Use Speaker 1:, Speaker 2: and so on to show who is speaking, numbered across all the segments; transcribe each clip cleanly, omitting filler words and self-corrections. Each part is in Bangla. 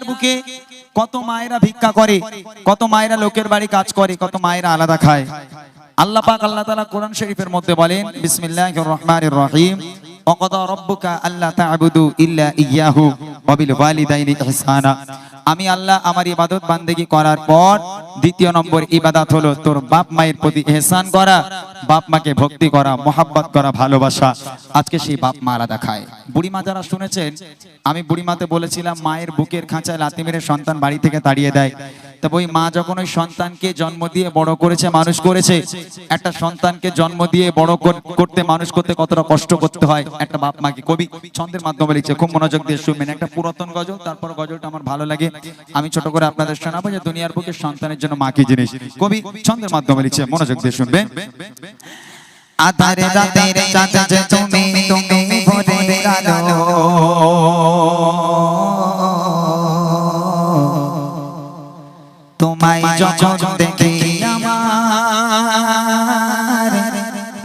Speaker 1: দুনিয়ার বুকে কত মায়েরা ভিক্ষা করে, কত মায়েরা লোকের বাড়ি কাজ করে, কত মায়েরা আলাদা খায়। আল্লাহ পাক আল্লাহ তাআলা কোরআন শরীফের মধ্যে বলেন, বিসমিল্লাহির রহমানির রহিম, ওয়াকাদা রাব্বুকা আল্লা তা'বুদু ইল্লা ইয়াহু ওয়া বিল ওয়ালিদাইনি ইহসানা। আমি আল্লাহ আমার ইবাদত বান্দেগি করার পর দ্বিতীয় নম্বর ইবাদত হলো তোর বাপ মায়ের প্রতি ইহসান করা, বাপ মাকে ভক্তি করা, মোহাব্বত করা, ভালোবাসা। আজকে সেই বাপ মা আলাদা খায়। বুড়িমা যারা শুনেছেন, আমি বুড়িমাতে বলেছিলাম মায়ের বুকের খাঁচায় লাথি মেরে সন্তান বাড়ি থেকে তাড়িয়ে দেয়। তবে ওই মা যখন ওই সন্তানকে জন্ম দিয়ে বড় করেছে, মানুষ করেছে, একটা সন্তানকে জন্ম দিয়ে বড় করতে, মানুষ করতে কতটা কষ্ট করতে হয় একটা বাপ মাকে কবি ছন্দের মাধ্যমে লিখছে। খুব মনোযোগ দিয়ে শুনবেন, একটা পুরাতন গজল, তারপর গজলটা আমার ভালো লাগে, আমি ছোট করে আপনাদের শোনাবো যে দুনিয়ার বুকে সন্তানের জন্য মা কি জিনিস। কবি ছন্দের মাধ্যমে লিখছে, মনোযোগ দিয়ে শুনবেন। আধারে রাতের চাঁদ যে তুমি তুমি ভোরের আলো, তোমায় যখন দেখি আমার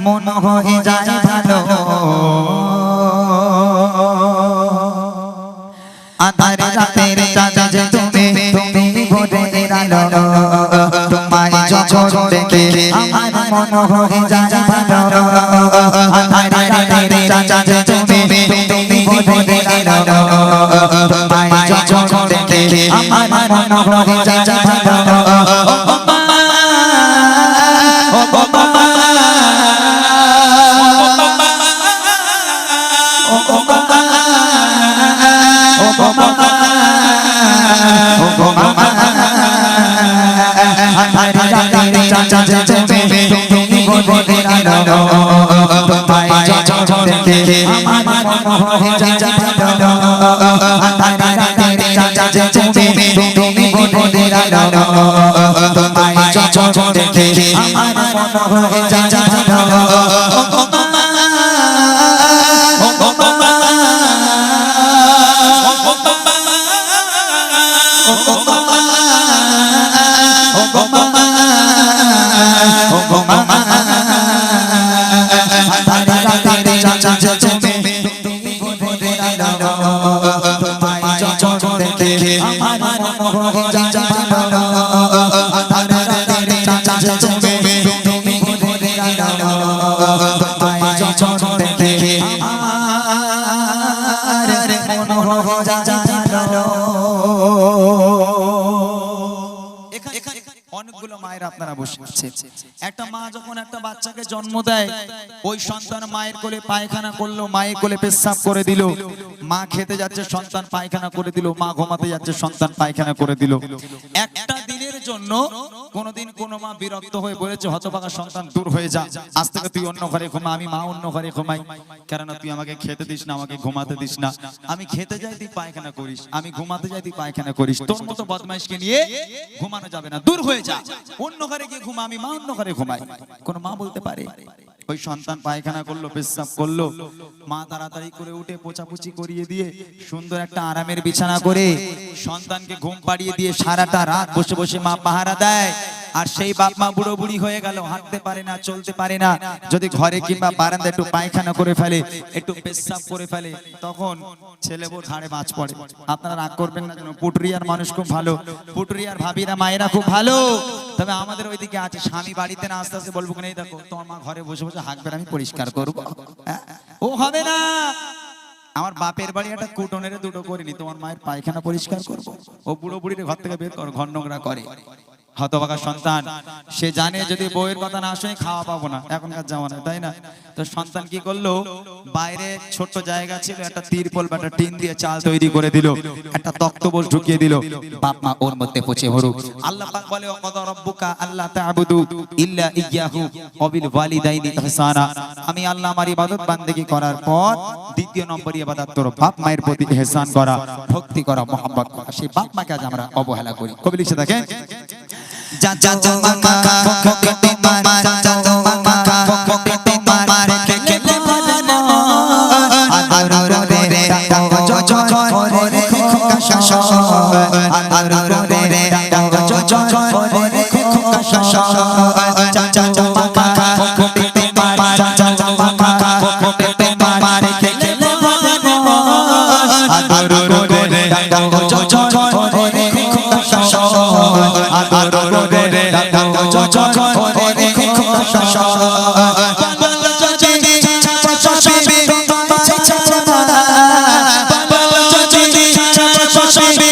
Speaker 1: মন হয়ে যায় ভালো। আধারে রাতের চাঁদ যে তুমি তুমি ভোরের আলো, তোমায় যখন দেখি আমার মন হয়ে যায় ভালো। আধারে রাতের চাঁদ যে তুমি তুমি ভোরের আলো, তোমায় যখন দেখি আমার মন হয়ে যায় ভালো। অনেকগুলো মায়ের আপনারা বসে আছেন। একটা মা যখন একটা বাচ্চাকে জন্ম দেয়, ওই সন্তান মায়ের কোলে পায়খানা করলো, মায়ের কোলে পেশাব করে দিল, মা খেতে যাচ্ছে সন্তান পায়খানা করে দিল, মা ঘুমাতে যাচ্ছে সন্তান পায়খানা করে দিল। একটা দিনের জন্য কোনদিন কোন মা বিরক্ত হয়ে বলেছে, হতভাগা সন্তান দূর হয়ে যা, আজ থেকে তুই অন্য ঘরে ঘুমা, আমি মা অন্য ঘরে ঘুমাই, কেননা তুই আমাকে খেতে দিস না, আমাকে ঘুমাতে দিস না, আমি খেতে যাই তুই পায়খানা করিস, আমি ঘুমাতে যাই তুই পায়খানা করিস, তোর মতো বদমাইশকে নিয়ে ঘুমানো যাবে না, দূর হয়ে যা, অন্য ঘরে গিয়ে ঘুমা, আমি মা অন্য ঘরে ঘুমাই। কোন মা বলতে পারে? ওই সন্তান পায়খানা করলো, পেশাব করলো, মা তাড়াতাড়ি করে উঠে পোছাপুছি করিয়ে দিয়ে সুন্দর একটা আরামের বিছানা করে সন্তানকে ঘুম পাড়িয়ে দিয়ে সারাটা রাত বসে বসে মা পাহারা দেয়। আর সেই বাপ মা বুড়ো বুড়ি হয়ে গেল, হাঁটতে পারে না, চলতে পারে না, যদি ঘরে কিংবা বারান্দায় একটু পায়খানা করে ফেলে, একটু পেশাব করে ফেলে, তখন ছেলে বউ ঘাড়ে বাজ পড়ে। আপনারা রাগ করবেন না, যেন পুটুরিয়ার মানুষ খুব ভালো, পুটুরিয়ার ভাবিরা মায়েরা খুব ভালো। তবে আমাদের ওইদিকে আছে, স্বামী বাড়িতে না আসতে আসতে বলবো, এই দেখো তোমার মা ঘরে বসে বসে হাঁকবে, আমি পরিষ্কার করবো, ও হবে না। আমার বাপের বাড়ি একটা কুটনের দুটো করিনি, তোমার মায়ের পায়খানা পরিষ্কার করবো, ও বুড়ো বুড়ির ঘর থেকে বের কর, ঘর নোংরা করে। হতভাগা সন্তান, সে জানে যদি বউয়ের কথা না শুনে খাওয়া পাবো না, এখনকার জামানায়, তাই না? তো সন্তান কি করলো, বাইরে ছোট্ট জায়গা ছিল, একটা তিরপল বা একটা টিন দিয়ে চাল তৈরি করে দিল, একটা তক্তপোষ ঢুকিয়ে দিল, বাপ মা ওর মধ্যে পচে মরুক। আল্লাহ পাক বলে, ওয়াকাদা রাব্বুকা আল্লা তা'বুদু ইল্লা ইয়াহু ওয়া বিল ওয়ালিদাইনি ইহসানা। আমি আল্লাহ আমার ইবাদত বান্দেগি করার পর দ্বিতীয় নম্বর ইবাদত তোর বাপ মায়ের প্রতি ইহসান করা, ভক্তি করা, মোহাব্বত করা। সেই বাপ মাকে আজ আমরা অবহেলা করি। কবি লিখে দেখেন, যা যা মামা কপি তোমার, যা যা মামা কপি তোমার, খেলে ভালো আদর রে জো জো রে খোকা শাশা, আদর রে জো জো রে খোকা শাশা, যা যা মামা কপি তোমার, যা যা মামা কপি তোমার, খেলে ভালো আদর রে জো জো আদর করে যখন করে খোশা বল যদি সবে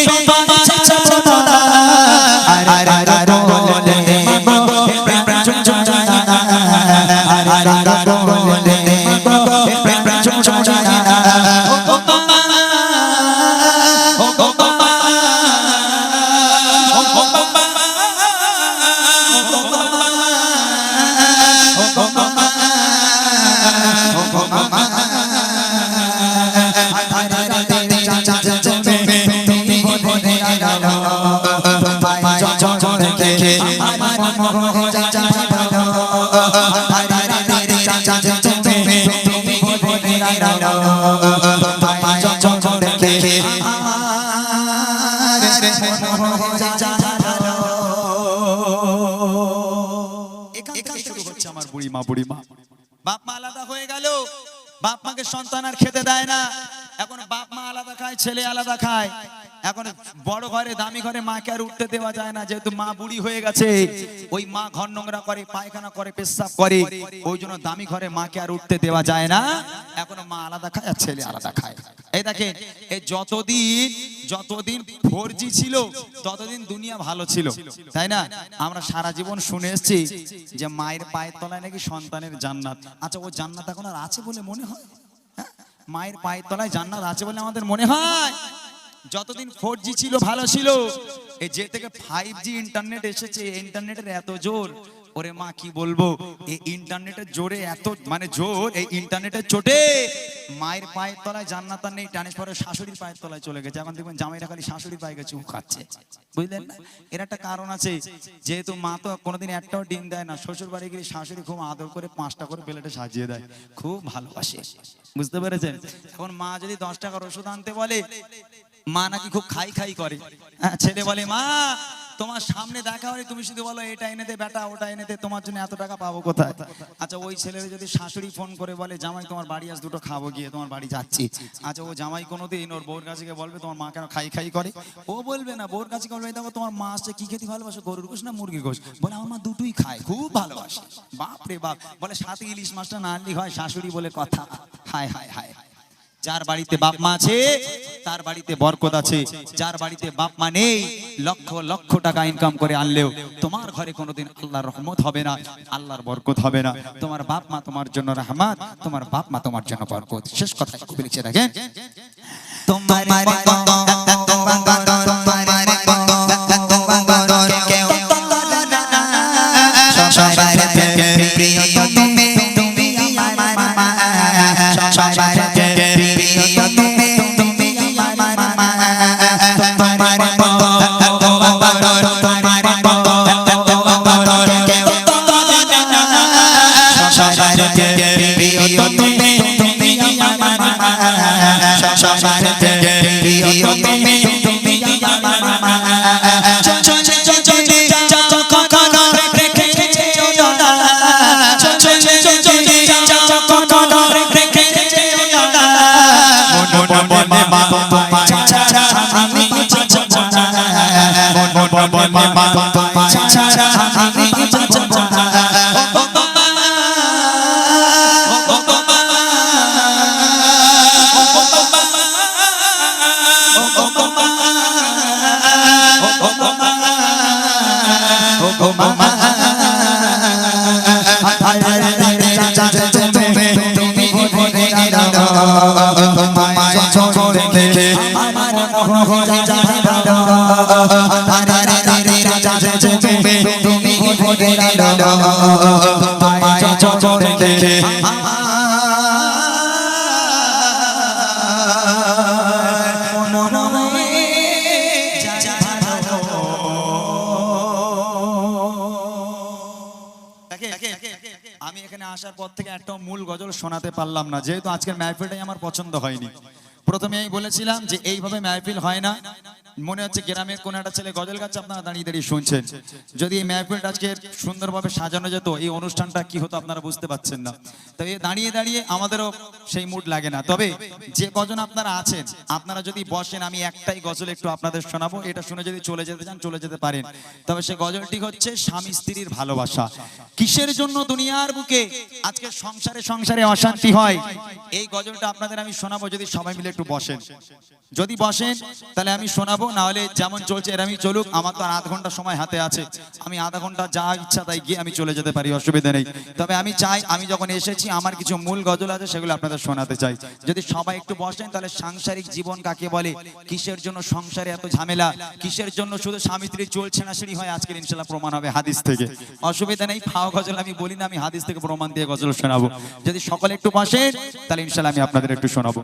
Speaker 1: আমার বুড়িমা বাপ মা আলাদা হয়ে গেল, বাপ মাকে সন্তান আর খেতে দেয় না। এখন বাপ মা আলাদা খায়, ছেলে আলাদা খায়। এখন বড় ঘরে দামি ঘরে মাকে আর উঠতে দেওয়া যায় না, যেহেতু মা বুড়ি হয়ে গেছে। ওই মা ঘর নোংরা করে, পায়খানা করে, পেশাব করে, ওই জন্য দামি ঘরে মাকে আর উঠতে দেওয়া যায় না। এখন মা আলাদা খায় আর ছেলে আলাদা খায়। এই দেখেন, এই যতদিন 4G ছিল ততদিন দুনিয়া ভালো ছিল, তাই না? আমরা সারা জীবন শুনে এসেছি যে মায়ের পায়ের তলায় নাকি সন্তানের জান্নাত। আচ্ছা, ও জান্নাত এখন আর আছে বলে মনে হয়? মায়ের পায়ের তলায় জান্নাত আছে বলে আমাদের মনে হয়? যতদিন 4G ছিল ভালো ছিল, এই যে থেকে 5G ইন্টারনেট এসেছে, ইন্টারনেটের এত জোর, ওরে মা কি বলবো, এই ইন্টারনেটের জোরে এত মানে জোর, এই ইন্টারনেটের চোটে মায়ের পায়ের তলায় জান্নাত আর নেই, ট্রান্সফারে শাশুড়ির পায়ের তলায় চলে গেছে। এখন দেখবেন জামাইরা খালি শাশুড়ির পায়ে গেছে খাচ্ছে, বুঝলেন না? এর একটা কারণ আছে, যেহেতু মা তো কোনোদিন একটাও ডিম দেয় না, শ্বশুর বাড়ি গিয়ে শাশুড়ি খুব আদর করে 5টা করে প্লেটে সাজিয়ে দেয়, খুব ভালোবাসে, বুঝতে পেরেছেন? এখন মা যদি 10 টাকার ওষুধ আনতে বলে, মা নাকি খুব খাই করে। ছেলে বলে, মা তোমার সামনে দেখা হয়, তুমি শুধু বলো এটা এনে দে বেটা, ওটা এনে দে, তোমার জন্য এত টাকা পাবো কোথায়? আচ্ছা, ওই ছেলের যদি শাশুড়ি ফোন করে বলে, জামাই তোমার বাড়ি আজ দুটো খাবো গিয়ে, তোমার বাড়ি যাচ্ছি। আচ্ছা, ও জামাই কোনোদিন ওর বউর কাছে গিয়ে বলবে তোমার মা কেন খাই করে? ও বলবে না, বউর কাছে বলবে দেখো তোমার মা আসছে, কি খেতে ভালোবাসো, গরুর গোশ না মুরগির গোশ? বলে আমার মা দুটোই খায়, খুব ভালোবাসে। বাপ রে বাপ, বলে সাথে ইলিশ মাছটা না আনলি হয়? শাশুড়ি বলে কথা, হায় হায় হায়। যার বাড়িতে বাপ মা আছে তার বাড়িতে বরকত আছে। যার বাড়িতে বাপ মা নেই, লক্ষ লক্ষ টাকা ইনকাম করে আনলেও তোমার ঘরে কোনোদিন আল্লাহর রহমত হবে না, আল্লাহর বরকত হবে না। তোমার বাপ মা তোমার জন্য রহমত, তোমার বাপ মা তোমার জন্য বরকত। শেষ কথা কবি লিখে দেখেন, তোমার আমি এখানে আসার পর থেকে একটা মূল গজল শোনাতে পারলাম না, যেহেতু আজকের মাহফিলটাই আমার পছন্দ হয়নি। প্রথমে আমি বলেছিলাম যে এইভাবে মাহফিল হয় না, মনে হচ্ছে গ্রামের কোন একটা ছেলে গজল গাচ্ছে, আপনারা দাঁড়িয়ে দাঁড়িয়ে শুনছেন। যদি এই মাহফিলটা আজকে সুন্দরভাবে সাজানো যেত, এই অনুষ্ঠানটা কি হতো আপনারা বুঝতে পারছেন না। তবে দাঁড়িয়ে দাঁড়িয়ে আমাদেরও সেই মুড লাগে না। তবে যে কজন আপনারা আছেন, আপনারা যদি বসেন, আমি একটাই গজল একটু আপনাদের শোনাবো, এটা শুনে যদি চলে যেতে চান চলে যেতে পারেন। তবে সে গজলটি হচ্ছে স্বামী স্ত্রীর ভালোবাসা। কিসের জন্য দুনিয়ার বুকে আজকে সংসারে সংসারে অশান্তি হয়, এই গজলটা আপনাদের আমি শোনাবো, যদি সবাই মিলে একটু বসেন। যদি বসেন তাহলে আমি শোনাবো, না হলে যেমন চলছে এরমই চলুক। আমার তো আর আধ ঘন্টা সময় হাতে আছে, আমি আধা ঘন্টা যা ইচ্ছা তাই গিয়ে আমি চলে যেতে পারি, অসুবিধা নেই। তবে আমি চাই, আমি যখন এসেছি আমার কিছু মূল গজল আছে, সেগুলো আপনাদের শোনাতে চাই। যদি সবাই একটু বসেন তাহলে সাংসারিক জীবন কাকে বলে, কিসের জন্য সংসারে এত ঝামেলা, কিসের জন্য শুধু স্বামী স্ত্রী চলছে না সিঁড়ি হয়, আজকের ইনশাল্লাহ প্রমাণ হবে হাদিস থেকে। অসুবিধা নেই, ফাও গজল আমি বলি না, আমি হাদিস থেকে প্রমাণ দিয়ে গজল শোনাবো। যদি সকলে একটু বসেন তাহলে ইনশাল্লাহ আমি আপনাদের একটু শোনাবো।